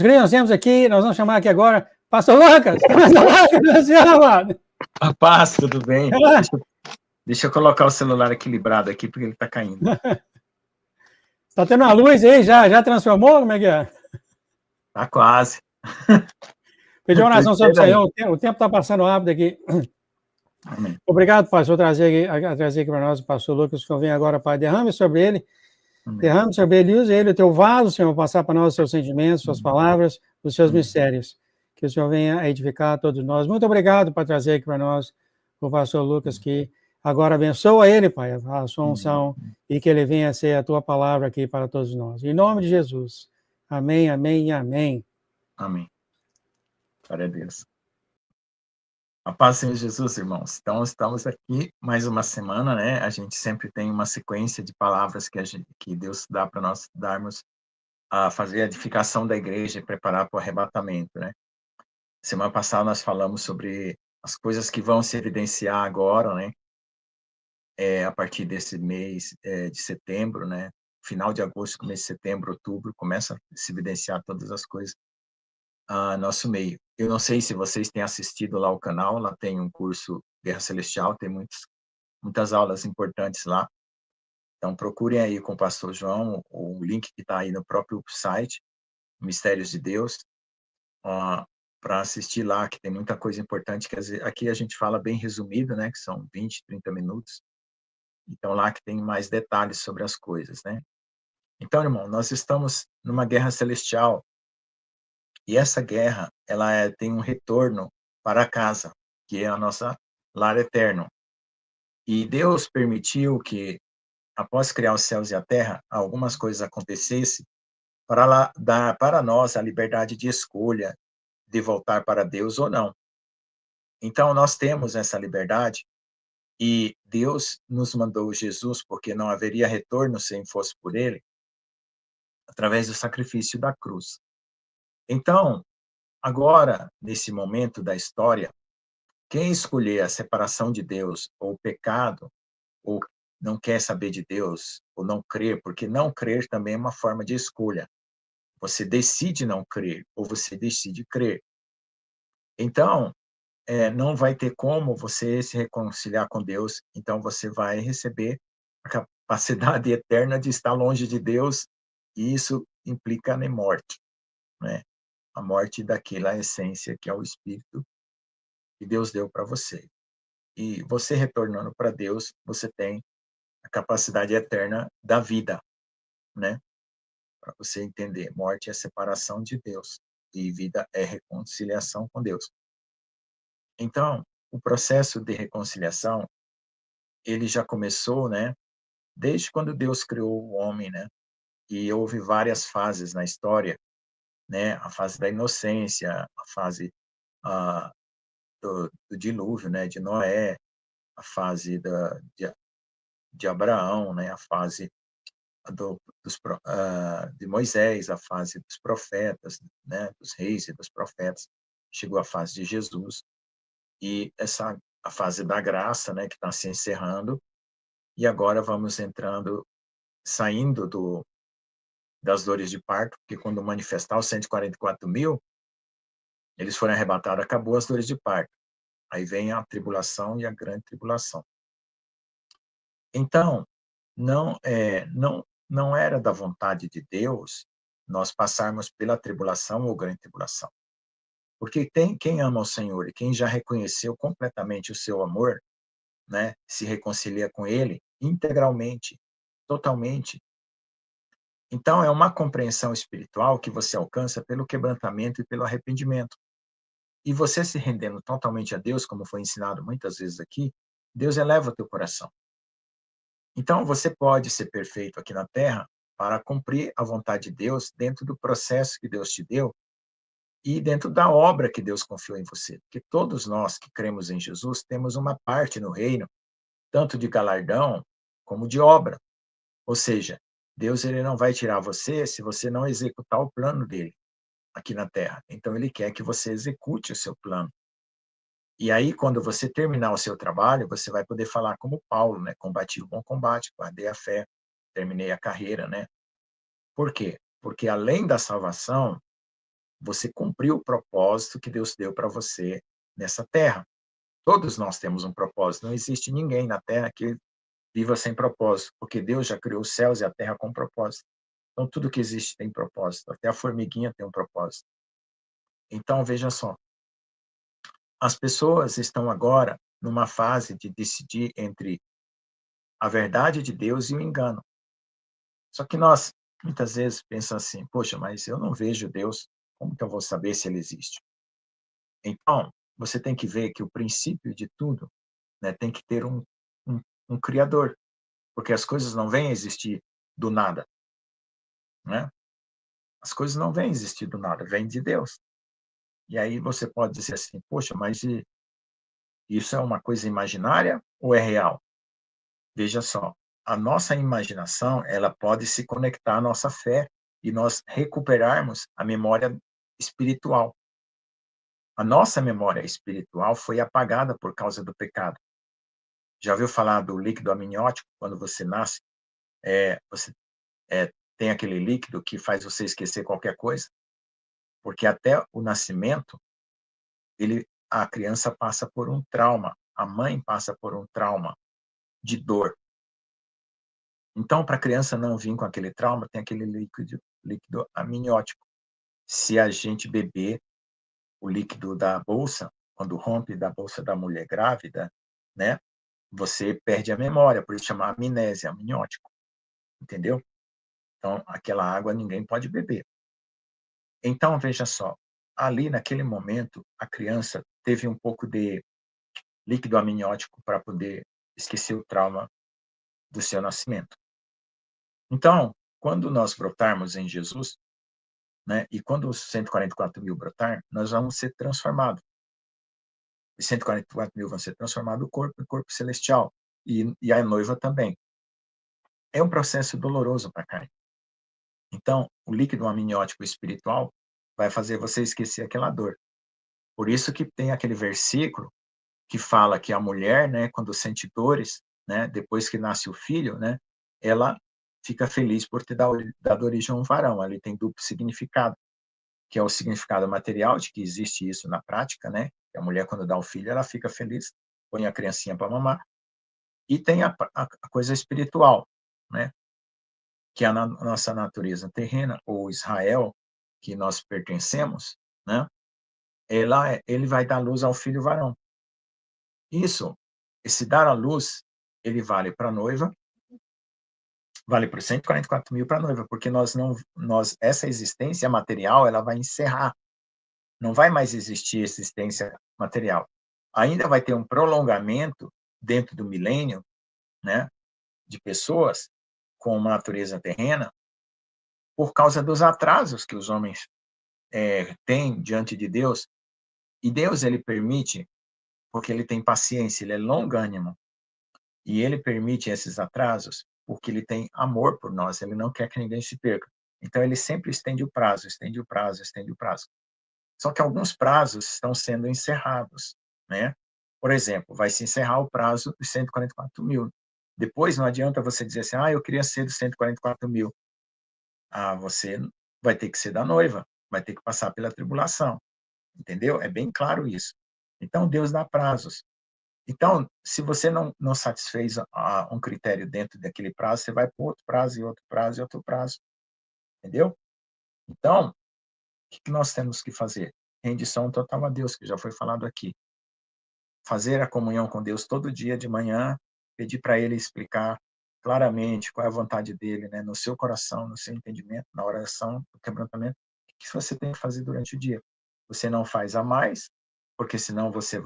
Nós temos aqui, nós vamos chamar aqui agora, Pastor Lucas. Rapaz, tudo bem? Deixa eu colocar o celular equilibrado aqui, porque ele está caindo. Está tendo uma luz aí, já transformou? Como é que é? Tá quase. Pedi uma oração sobre o Senhor, o tempo está passando rápido aqui. Amém. Obrigado, pastor, trazer aqui para nós o pastor Lucas, que vem agora, Pai. Derrame sobre ele, derrame sobre ele, use ele, o teu vaso, Senhor, passar para nós os seus sentimentos, suas palavras, os seus mistérios. Que o Senhor venha a edificar todos nós. Muito obrigado por trazer aqui para nós o pastor Lucas, que agora abençoa ele, Pai, a sua unção, e que ele venha a ser a tua palavra aqui para todos nós. Em nome de Jesus. Amém, amém e amém. Amém. Glória a Deus. A paz, Senhor Jesus, irmãos. Então, estamos aqui mais uma semana, né? A gente sempre tem uma sequência de palavras que Deus dá para nós darmos a fazer a edificação da igreja e preparar para o arrebatamento, né? Semana passada nós falamos sobre as coisas que vão se evidenciar agora, né? A partir desse mês de setembro, né? Final de agosto, começo de setembro, outubro, começa a se evidenciar todas as coisas a nosso meio. Eu não sei se vocês têm assistido lá o canal, lá tem um curso Guerra Celestial, tem muitas aulas importantes lá. Então, procurem aí com o pastor João, o link que está aí no próprio site, Mistérios de Deus, para assistir lá, que tem muita coisa importante, que aqui a gente fala bem resumido, né, que são 20, 30 minutos. Então, lá que tem mais detalhes sobre as coisas, né? Então, irmão, nós estamos numa guerra celestial, e essa guerra, ela tem um retorno para casa, que é a nossa lar eterno. E Deus permitiu que, após criar os céus e a terra, algumas coisas acontecessem para dar para nós a liberdade de escolha de voltar para Deus ou não. Então, nós temos essa liberdade e Deus nos mandou Jesus, porque não haveria retorno se não fosse por ele, através do sacrifício da cruz. Então, agora, nesse momento da história, quem escolher a separação de Deus ou o pecado, ou não quer saber de Deus, ou não crer, porque não crer também é uma forma de escolha. Você decide não crer, ou você decide crer. Então, não vai ter como você se reconciliar com Deus, então você vai receber a capacidade eterna de estar longe de Deus, e isso implica na morte, né? A morte daquela essência que é o Espírito que Deus deu para você. E você retornando para Deus, você tem a capacidade eterna da vida, né? Para você entender, morte é separação de Deus e vida é reconciliação com Deus. Então, o processo de reconciliação, ele já começou, né? Desde quando Deus criou o homem, né? E houve várias fases na história, né? A fase da inocência, a fase do dilúvio, né? De Noé, a fase de Abraão, né? A fase de Moisés, a fase dos profetas, né? Dos reis e dos profetas. Chegou a fase de Jesus e a fase da graça, né? Que está se encerrando. E agora vamos saindo das dores de parto, porque quando manifestar os 144 mil, eles foram arrebatados, acabou as dores de parto. Aí vem a tribulação e a grande tribulação. Então, não era da vontade de Deus nós passarmos pela tribulação ou grande tribulação. Porque quem ama o Senhor e quem já reconheceu completamente o seu amor, né, se reconcilia com ele integralmente, totalmente. Então, é uma compreensão espiritual que você alcança pelo quebrantamento e pelo arrependimento. E você se rendendo totalmente a Deus, como foi ensinado muitas vezes aqui, Deus eleva o teu coração. Então, você pode ser perfeito aqui na Terra para cumprir a vontade de Deus dentro do processo que Deus te deu e dentro da obra que Deus confiou em você. Porque todos nós que cremos em Jesus temos uma parte no reino, tanto de galardão como de obra. Ou seja, Deus ele não vai tirar você se você não executar o plano dele aqui na Terra. Então, ele quer que você execute o seu plano. E aí, quando você terminar o seu trabalho, você vai poder falar como Paulo, né? Combati o bom combate, guardei a fé, terminei a carreira, né? Por quê? Porque além da salvação, você cumpriu o propósito que Deus deu para você nessa terra. Todos nós temos um propósito. Não existe ninguém na terra que viva sem propósito, porque Deus já criou os céus e a terra com propósito. Então, tudo que existe tem propósito. Até a formiguinha tem um propósito. Então, veja só. As pessoas estão agora numa fase de decidir entre a verdade de Deus e o engano. Só que nós, muitas vezes, pensamos assim, poxa, mas eu não vejo Deus, como que eu vou saber se ele existe? Então, você tem que ver que o princípio de tudo, né, tem que ter um, um criador, porque as coisas não vêm a existir do nada, né? As coisas não vêm a existir do nada, vêm de Deus. E aí você pode dizer assim, poxa, mas isso é uma coisa imaginária ou é real? Veja só, a nossa imaginação, ela pode se conectar à nossa fé e nós recuperarmos a memória espiritual. A nossa memória espiritual foi apagada por causa do pecado. Já ouviu falar do líquido amniótico? Quando você nasce, você tem aquele líquido que faz você esquecer qualquer coisa? Porque até o nascimento, a criança passa por um trauma, a mãe passa por um trauma de dor. Então, para a criança não vir com aquele trauma, tem aquele líquido amniótico. Se a gente beber o líquido da bolsa, quando rompe da bolsa da mulher grávida, né, você perde a memória, por isso chama amnésia, amniótico, entendeu? Então, aquela água ninguém pode beber. Então, veja só, ali naquele momento, a criança teve um pouco de líquido amniótico para poder esquecer o trauma do seu nascimento. Então, quando nós brotarmos em Jesus, né, e quando os 144 mil brotar, nós vamos ser transformados. Os 144 mil vão ser transformados o corpo celestial, e a noiva também. É um processo doloroso para a carne. Então, o líquido amniótico espiritual vai fazer você esquecer aquela dor. Por isso que tem aquele versículo que fala que a mulher, né, quando sente dores, né, depois que nasce o filho, né, ela fica feliz por ter dado origem a um varão. Ali tem duplo significado, que é o significado material, de que existe isso na prática, né? A mulher, quando dá o filho, ela fica feliz, põe a criancinha para mamar. E tem a coisa espiritual, né? Que é a nossa natureza terrena, ou Israel, que nós pertencemos, né? Ele vai dar luz ao filho varão. Isso, esse dar à luz, ele vale para a noiva, vale para os 144 mil para a noiva, porque essa existência material, ela vai encerrar. Não vai mais existir existência material. Ainda vai ter um prolongamento dentro do milênio, né, de pessoas com uma natureza terrena, por causa dos atrasos que os homens têm diante de Deus. E Deus, ele permite, porque ele tem paciência, ele é longânimo, e ele permite esses atrasos porque ele tem amor por nós, ele não quer que ninguém se perca. Então, ele sempre estende o prazo, estende o prazo, estende o prazo. Só que alguns prazos estão sendo encerrados, né? Por exemplo, vai se encerrar o prazo dos 144 mil. Depois, não adianta você dizer assim, eu queria ser dos 144 mil. Você vai ter que ser da noiva, vai ter que passar pela tribulação, entendeu? É bem claro isso. Então, Deus dá prazos. Então, se você não satisfez um critério dentro daquele prazo, você vai para outro prazo, e outro prazo, e outro prazo, entendeu? Então, o que nós temos que fazer? Rendição total a Deus, que já foi falado aqui. Fazer a comunhão com Deus todo dia de manhã, pedir para Ele explicar claramente qual é a vontade dEle, né, no seu coração, no seu entendimento, na oração, no quebrantamento, o que você tem que fazer durante o dia. Você não faz a mais, porque senão você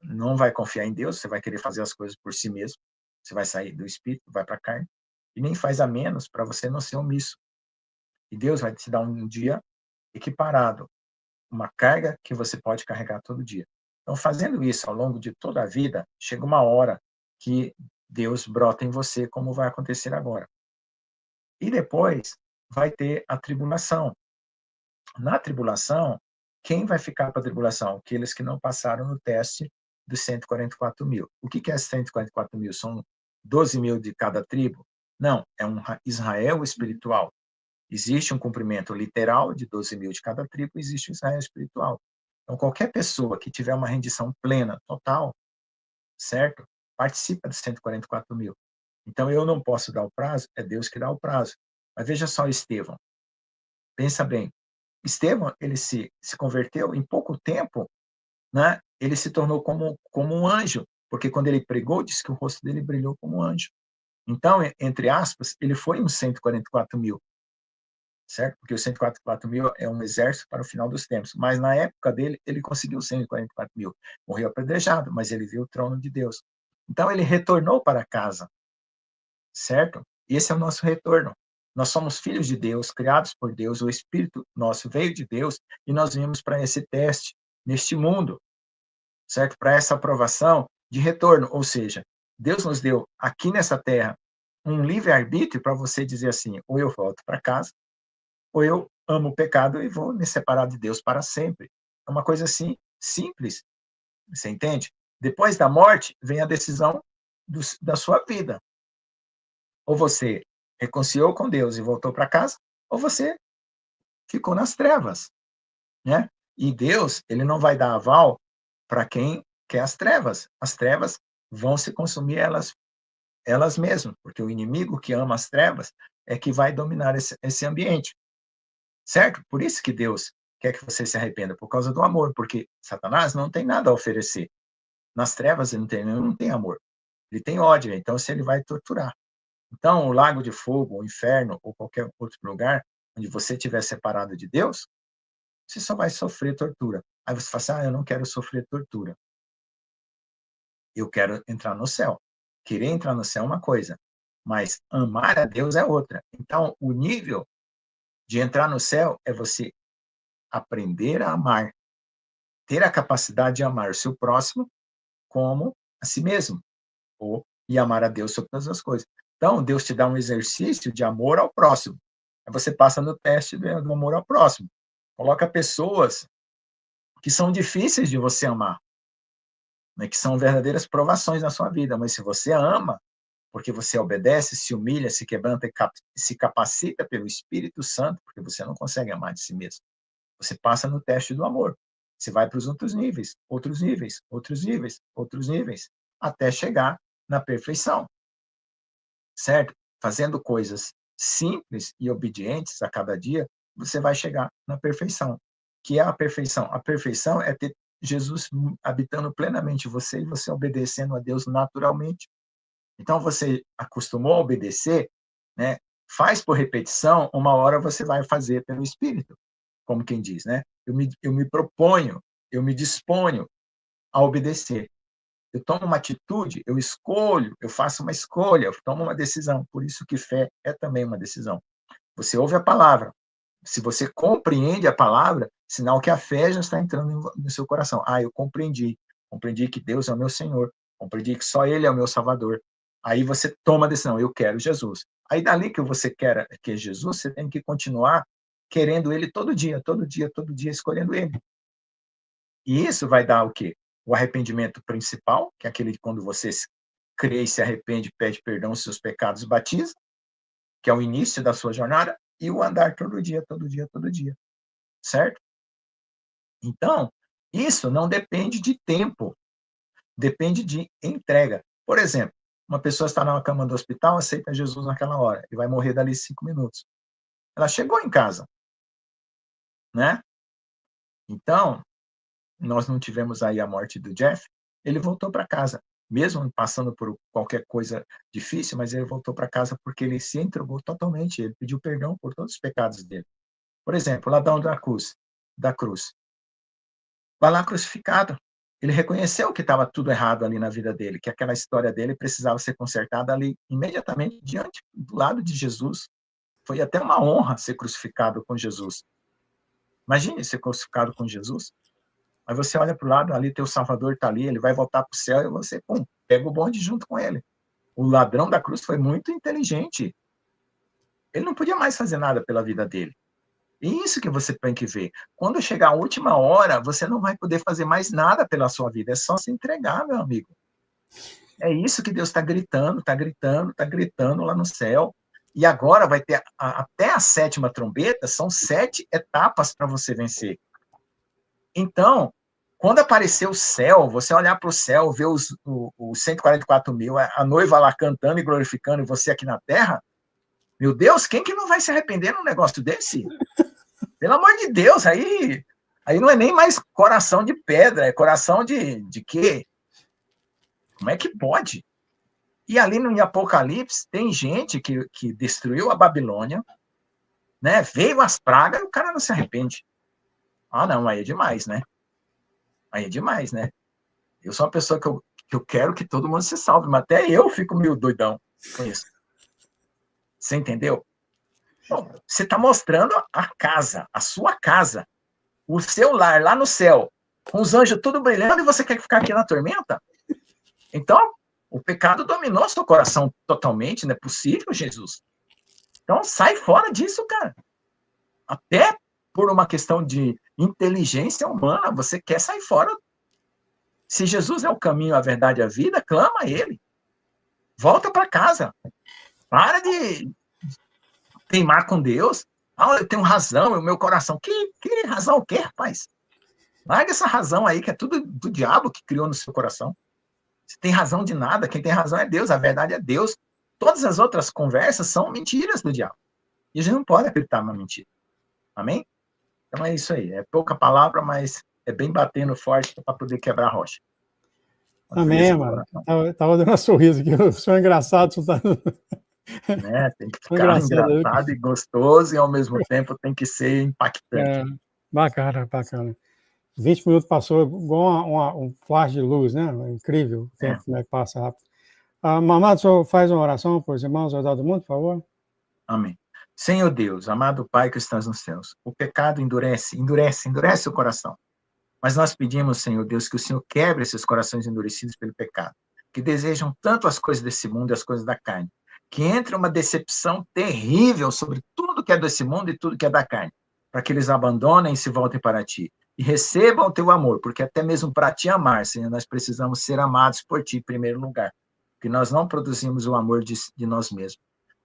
não vai confiar em Deus, você vai querer fazer as coisas por si mesmo, você vai sair do espírito, vai para a carne, e nem faz a menos para você não ser omisso. E Deus vai te dar um dia equiparado, uma carga que você pode carregar todo dia. Então, fazendo isso ao longo de toda a vida, chega uma hora que Deus brota em você, como vai acontecer agora. E depois vai ter a tribulação. Na tribulação, quem vai ficar para a tribulação? Aqueles que não passaram no teste dos 144 mil. O que é 144 mil? São 12 mil de cada tribo? Não, é um Israel espiritual. Existe um cumprimento literal de 12 mil de cada tribo, existe o Israel espiritual. Então, qualquer pessoa que tiver uma rendição plena, total, certo? Participa de 144 mil. Então, eu não posso dar o prazo, é Deus que dá o prazo. Mas veja só Estevão. Pensa bem. Estevão, ele se converteu em pouco tempo, né? Ele se tornou como um anjo, porque quando ele pregou, disse que o rosto dele brilhou como um anjo. Então, entre aspas, ele foi uns 144 mil, certo? Porque os 144 mil é um exército para o final dos tempos. Mas na época dele, ele conseguiu 144 mil. Morreu apedrejado, mas ele viu o trono de Deus. Então, ele retornou para casa, certo? E esse é o nosso retorno. Nós somos filhos de Deus, criados por Deus, o Espírito nosso veio de Deus, e nós vimos para esse teste neste mundo, certo? Para essa aprovação de retorno, ou seja, Deus nos deu aqui nessa terra um livre-arbítrio para você dizer assim, ou eu volto para casa, ou eu amo o pecado e vou me separar de Deus para sempre. É uma coisa assim, simples, você entende? Depois da morte, vem a decisão da sua vida. Ou você reconciliou com Deus e voltou para casa, ou você ficou nas trevas, né? E Deus, ele não vai dar aval para quem quer as trevas. As trevas vão se consumir elas mesmas, porque o inimigo que ama as trevas é que vai dominar esse ambiente, certo? Por isso que Deus quer que você se arrependa, por causa do amor, porque Satanás não tem nada a oferecer. Nas trevas ele não tem amor, ele tem ódio, então se ele vai torturar. Então, o lago de fogo, o inferno ou qualquer outro lugar onde você estiver separado de Deus, você só vai sofrer tortura. Aí você fala assim, eu não quero sofrer tortura. Eu quero entrar no céu. Querer entrar no céu é uma coisa, mas amar a Deus é outra. Então, o nível de entrar no céu é você aprender a amar, ter a capacidade de amar o seu próximo como a si mesmo, e amar a Deus sobre todas as coisas. Então, Deus te dá um exercício de amor ao próximo. Aí você passa no teste do amor ao próximo. Coloca pessoas que são difíceis de você amar, né, que são verdadeiras provações na sua vida, mas se você ama, porque você obedece, se humilha, se quebranta e se capacita pelo Espírito Santo, porque você não consegue amar de si mesmo. Você passa no teste do amor. Você vai para os outros níveis, outros níveis, outros níveis, outros níveis, até chegar na perfeição, certo? Fazendo coisas simples e obedientes a cada dia, você vai chegar na perfeição. Que é a perfeição? A perfeição é ter Jesus habitando plenamente você e você obedecendo a Deus naturalmente. Então, você acostumou a obedecer, né? Faz por repetição, uma hora você vai fazer pelo Espírito, como quem diz, né? Eu me proponho, eu me disponho a obedecer. Eu tomo uma atitude, eu escolho, eu faço uma escolha, eu tomo uma decisão. Por isso que fé é também uma decisão. Você ouve a palavra. Se você compreende a palavra, sinal que a fé já está entrando no seu coração. Eu compreendi. Compreendi que Deus é o meu Senhor. Compreendi que só Ele é o meu Salvador. Aí você toma a decisão, eu quero Jesus. Aí dali que você quer que Jesus, você tem que continuar querendo Ele todo dia, todo dia, todo dia, escolhendo Ele. E isso vai dar o quê? O arrependimento principal, que é aquele de quando você crê e se arrepende, pede perdão dos seus pecados e batiza, que é o início da sua jornada, e o andar todo dia, todo dia, todo dia. Certo? Então, isso não depende de tempo, depende de entrega. Por exemplo, uma pessoa está na cama do hospital, aceita Jesus naquela hora, e vai morrer dali 5 minutos. Ela chegou em casa, né? Então, nós não tivemos aí a morte do Jeff, ele voltou para casa, mesmo passando por qualquer coisa difícil, mas ele voltou para casa porque ele se entregou totalmente, ele pediu perdão por todos os pecados dele. Por exemplo, o ladrão da cruz, vai lá crucificado. Ele reconheceu que estava tudo errado ali na vida dele, que aquela história dele precisava ser consertada ali imediatamente diante do lado de Jesus. Foi até uma honra ser crucificado com Jesus. Imagine ser crucificado com Jesus. Aí você olha para o lado, ali teu Salvador está ali, ele vai voltar para o céu e você, pega o bonde junto com ele. O ladrão da cruz foi muito inteligente. Ele não podia mais fazer nada pela vida dele. E isso que você tem que ver. Quando chegar a última hora, você não vai poder fazer mais nada pela sua vida. É só se entregar, meu amigo. É isso que Deus está gritando, está gritando, está gritando lá no céu. E agora vai ter até a 7ª trombeta, são 7 etapas para você vencer. Então, quando aparecer o céu, você olhar para o céu, ver os 144 mil, a noiva lá cantando e glorificando, e você aqui na terra, meu Deus, quem que não vai se arrepender num negócio desse? Pelo amor de Deus, aí não é nem mais coração de pedra, é coração de quê? Como é que pode? E ali no Apocalipse, tem gente que destruiu a Babilônia, né? Veio as pragas e o cara não se arrepende. Ah, não, aí é demais, né? Aí é demais, né? Eu sou uma pessoa que eu quero que todo mundo se salve, mas até eu fico meio doidão com isso. Você entendeu? Bom, você está mostrando a casa, a sua casa, o seu lar lá no céu, com os anjos tudo brilhando, e você quer ficar aqui na tormenta? Então, o pecado dominou seu coração totalmente, não é possível, Jesus. Então, sai fora disso, cara. Até por uma questão de inteligência humana, você quer sair fora. Se Jesus é o caminho, a verdade e a vida, clama a ele. Volta para casa. Para de teimar com Deus. Ah, eu tenho razão, é o meu coração. Que razão o quê, rapaz? Larga essa razão aí, que é tudo do diabo que criou no seu coração. Você tem razão de nada, quem tem razão é Deus, a verdade é Deus. Todas as outras conversas são mentiras do diabo. E a gente não pode acreditar numa mentira. Amém? Então é isso aí. É pouca palavra, mas é bem batendo forte para poder quebrar a rocha. Amém, mano. Tava dando um sorriso aqui. O senhor é engraçado. Né? Tem que ficar engraçado e gostoso, e ao mesmo tempo tem que ser impactante. Bacana, bacana. 20 minutos passou igual um flash de luz, né? Incrível o tempo, como é que passa rápido. Mamado, o senhor faz uma oração por os irmãos ao redor do mundo, por favor? Amém. Senhor Deus, amado Pai que estás nos céus, o pecado endurece o coração. Mas nós pedimos, Senhor Deus, que o Senhor quebre esses corações endurecidos pelo pecado, que desejam tanto as coisas desse mundo e as coisas da carne, que entre uma decepção terrível sobre tudo que é desse mundo e tudo que é da carne, para que eles abandonem e se voltem para Ti, e recebam o Teu amor, porque até mesmo para Te amar, Senhor, nós precisamos ser amados por Ti em primeiro lugar, porque nós não produzimos o amor de nós mesmos.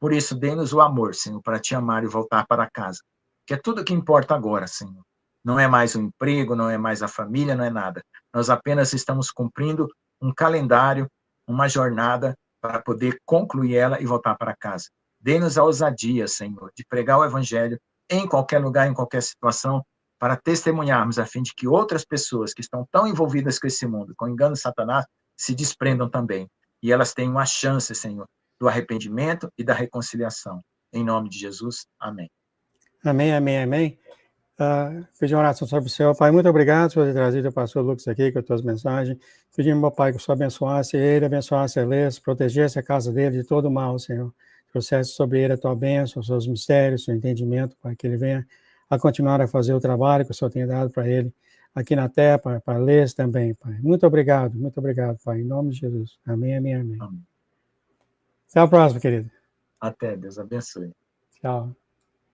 Por isso, dê-nos o amor, Senhor, para Te amar e voltar para casa, que é tudo que importa agora, Senhor. Não é mais o emprego, não é mais a família, não é nada. Nós apenas estamos cumprindo um calendário, uma jornada para poder concluir ela e voltar para casa. Dê-nos a ousadia, Senhor, de pregar o Evangelho em qualquer lugar, em qualquer situação, para testemunharmos, a fim de que outras pessoas que estão tão envolvidas com esse mundo, com o engano de Satanás, se desprendam também. E elas tenham a chance, Senhor, do arrependimento e da reconciliação. Em nome de Jesus, amém. Amém, amém, amém. Pedir uma oração sobre o Senhor. Pai, muito obrigado por ter trazido o pastor Lucas aqui com as tuas mensagens. Pedimos, meu Pai, que o Senhor abençoasse ele, abençoasse a Elias, protegesse a casa dele de todo mal, Senhor. Trouxesse sobre ele a tua bênção, os seus mistérios, o seu entendimento, Pai, que ele venha a continuar a fazer o trabalho que o Senhor tem dado para ele aqui na terra, para Elias também, Pai. Muito obrigado, Pai, em nome de Jesus. Amém, amém, amém. Até a próxima, querido. Até, Deus abençoe. Tchau.